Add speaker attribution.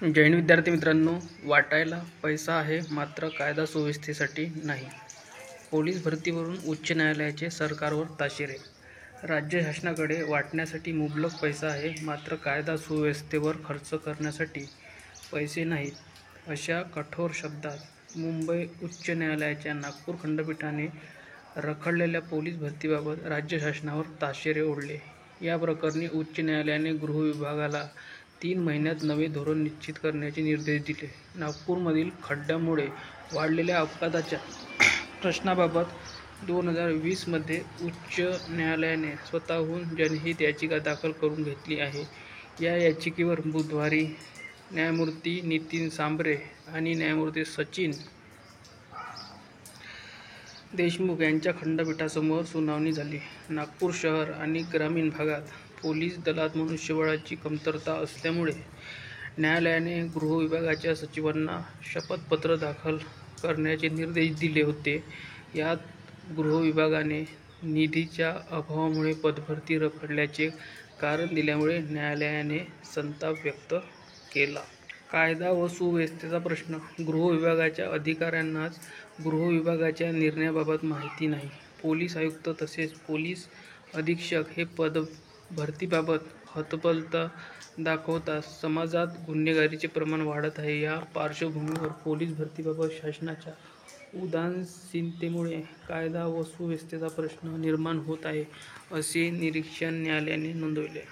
Speaker 1: जैन विद्यार्थी मित्रांनो, वाटायला पैसा आहे मात्र कायदा सुव्यवस्थेसाठी नाही. पोलीस भरतीवरून उच्च न्यायालयाचे सरकारवर ताशेरे. राज्य शासनाकडे वाटण्यासाठी मुबलक पैसा आहे मात्र कायदा सुव्यवस्थेवर खर्च करण्यासाठी पैसे नाहीत, अशा कठोर शब्दात मुंबई उच्च न्यायालयाच्या नागपूर खंडपीठाने रखडलेल्या पोलीस भरतीबाबत राज्य शासनावर ताशेरे ओढले. या प्रकरणी उच्च न्यायालयाने गृह विभागाला 3 महिन्यात नवे धोरण निश्चित करण्याचे निर्देश दिले. नागपूरमधील खड्ड्यांमुळे वाढलेल्या अपघाताच्या प्रश्नाबाबत 2020 मध्ये उच्च न्यायालयाने स्वतःहून जनहित याचिका दाखल करून घेतली आहे. या याचिकेवर बुधवारी न्यायमूर्ती नितीन सांबरे आणि न्यायमूर्ती सचिन देशमुख यांच्या खंडपीठासमोर सुनावणी झाली. नागपूर शहर आणि ग्रामीण भागात पोलीस दलात मनुष्यबळाची कमतरता असल्यामुळे न्यायालयाने गृह विभागाच्या सचिवांना शपथपत्र दाखल करण्याचे निर्देश दिले होते. यात गृह विभागाने निधीच्या अभावामुळे पदभरती रखडल्याचे कारण दिल्यामुळे न्यायालयाने संताप व्यक्त केला. कायदा व सुव्यवस्थेचा प्रश्न. गृह विभागाच्या अधिकाऱ्यांनाच गृह विभागाच्या निर्णयाबाबत माहिती नाही. पोलीस आयुक्त तसेच पोलीस अधीक्षक हे भरतीबाबत हतबलता दाखवतात. समाजात गुन्हेगारीचे प्रमाण वाढत आहे. या पार्श्वभूमीवर पोलीस भरतीबाबत शासनाच्या उदासीनतेमुळे कायदा व सुव्यवस्थेचा प्रश्न निर्माण होत आहे, असे निरीक्षण न्यायालयाने नोंदवले.